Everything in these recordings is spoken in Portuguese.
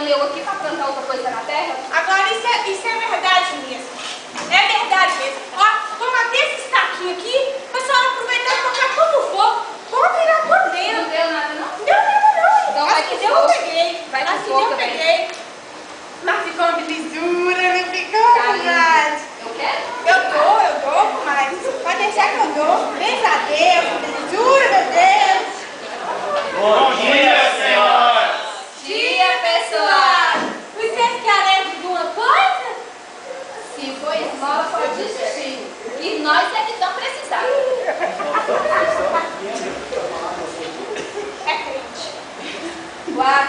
enviando eu aqui para plantar outra coisa na terra? Agora isso é verdade mesmo. É verdade mesmo. Ó, vou bater esse saquinho aqui, pra senhora aproveitar e colocar tudo no fogo. Vamos virar por dentro. Não deu nada, não? Não deu nada, não. Então Acho vai que que deu, eu fogo. peguei. Vai que Acho que fogo deu, eu também. peguei. Mas ficou uma belezura, não ficou, Tá comadre? Eu quero? Eu dou, comadre. Pode deixar que eu dou. Beijo a Deus, belezura, meu Deus. Bom dia, senhora! Dia, pessoal! Vocês querem alguma coisa? Se for esmola, pode desistir. E nós é que estamos precisando. É crente. Uau!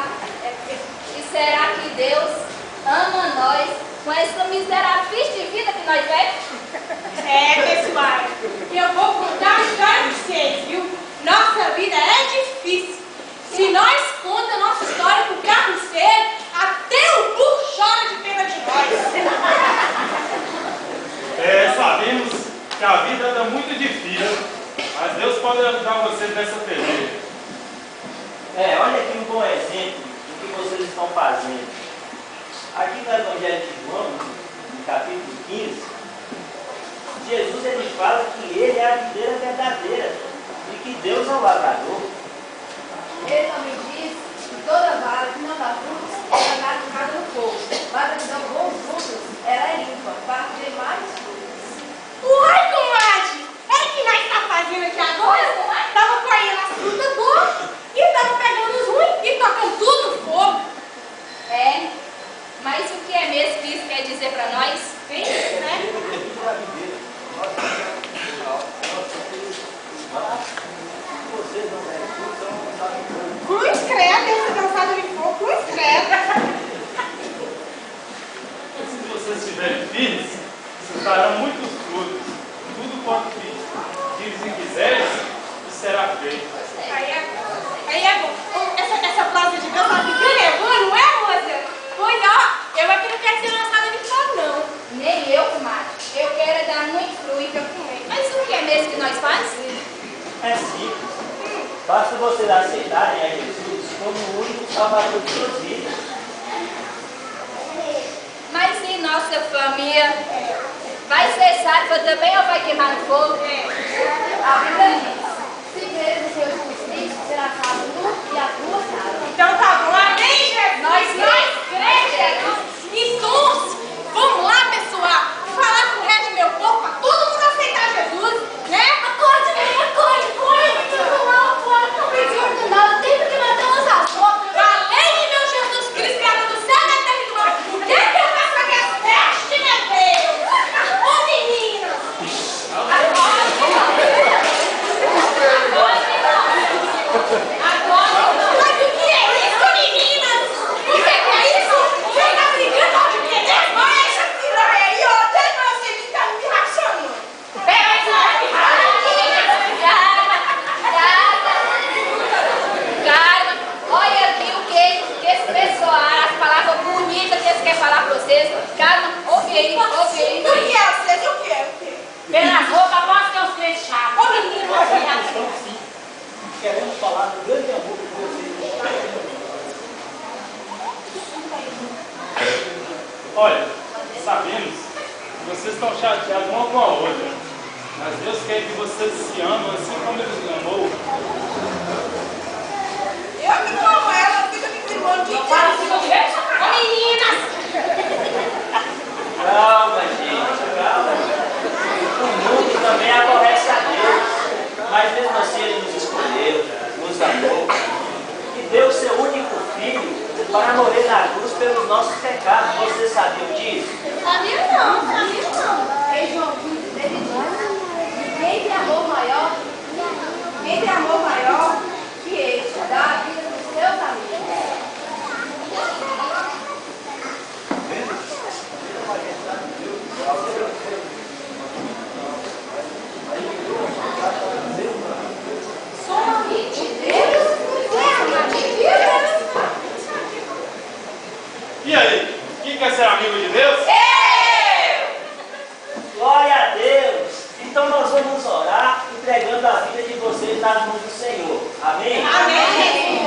E será que Deus ama nós com essa miserável ficha de vida que nós vemos? É, pessoal, eu vou contar uma história pra vocês, viu? Nossa vida é difícil. Se nós contamos nossa história pro carroceiro, até o burro chora de pena de nós. Sabemos que a vida anda muito difícil, mas Deus pode ajudar vocês nessa peleja. Olha aqui um bom exemplo do que vocês estão fazendo. Aqui no Evangelho de João, no capítulo 15, Jesus ele fala que ele é a videira verdadeira e que Deus é o lavrador. Ele também diz que toda vara que não dá frutos é jogada no fogo. Vara que dá bons frutos, ela é limpa, para ter mais frutos. Uai, comadre! É que nós tá fazendo aqui agora? Tava colhendo as frutas boas e tava pegando os ruins e tocando tudo no fogo. É, mas o que é mesmo que isso quer dizer para nós? Tem isso, né? Vocês não têm frutos, então não sabem como. Cruz credo, essa dançada de fogo, cruz credo. Se vocês estiverem firmes, vocês darão muitos frutos. Tudo quanto dizem e quiseres, isso será feito. Aí é bom. Essa placa de dança pequena é boa, não é, moça? Pois ó, eu aqui não quero ser lançada de fogo, não. Nem eu, comadre. Eu quero é dar muito fruto. Mas o que é mesmo que nós fazemos? É simples. Basta vocês aceitarem a Jesus como o único salvador de suas vidas. Mas e nossa família? Vai ser salva também ou vai queimar no fogo? A Bíblia diz: se creres no Senhor Jesus Cristo, será salvo tu e a tua casa. Então tá bom, amém, Jesus? Nós cremos, Jesus. Então, vamos lá, pessoal, falar com o resto do meu povo pra todo mundo aceitar Jesus, né? Acorde, mãe, acorde, não pedindo nada, tem que matar nossas roupas. Além de meu Jesus Cristo, criador do céu e da terra e do mar, o que eu faço aqui as festas, meu Deus? Ô, meninas! Mas o que é isso, meninas? O que é isso? Você tá brincando de quê? Olha essa piranha aí, ó. Até você que tá me rachando. Pega essa Calma, olha aqui o que esse pessoal, as palavras bonitas que eles querem falar para vocês. Calma, ouve aí, ouve aí. O que é vocês? O que é? O que? Pelas roupas, posso ter uns crentes chatos. Ô, menino, Queremos falar do grande amor que vocês Olha, sabemos que vocês estão chateados uma com a outra, mas Deus quer que vocês se amam assim como Ele nos amou. eu que não amo ela, fica me gritando de Para se mover. Ô, meninas! Calma, gente, calma. O mundo também aborrece a Deus, mas mesmo assim Ele nos escolheu, nos amou e deu seu único filho para morrer na cruz pelos nossos pecados. Vocês sabiam disso? Sabia não. Em João 15, ele diz: quem tem amor maior que este, dá a vida dos seus amigos. Sou amigo de Deus? E aí, quem quer ser amigo de Deus? Glória a Deus! Então nós vamos orar entregando a vida de vocês nas mãos do Senhor. Amém? Amém!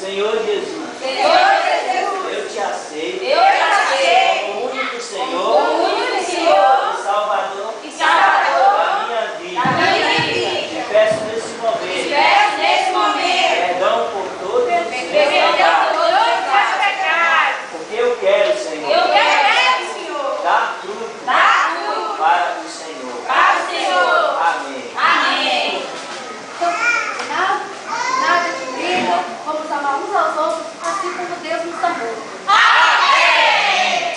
Senhor Jesus, Senhor Jesus, eu te aceito eu te aceito como único Senhor como único Senhor e Salvador e Salvador da minha vida. da minha vida. Te peço nesse momento Peço nesse momento perdão por todos os meus perdão pecados, por todos os meus pecados. porque eu quero, Senhor, Eu quero, Senhor, dar fruto dar fruto para o Senhor. para o Senhor. Amém. Amém. Nada de briga, vamos amar uns aos outros, assim como Deus nos amou. Amém.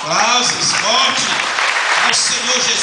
Aplausos fortes ao Senhor Jesus.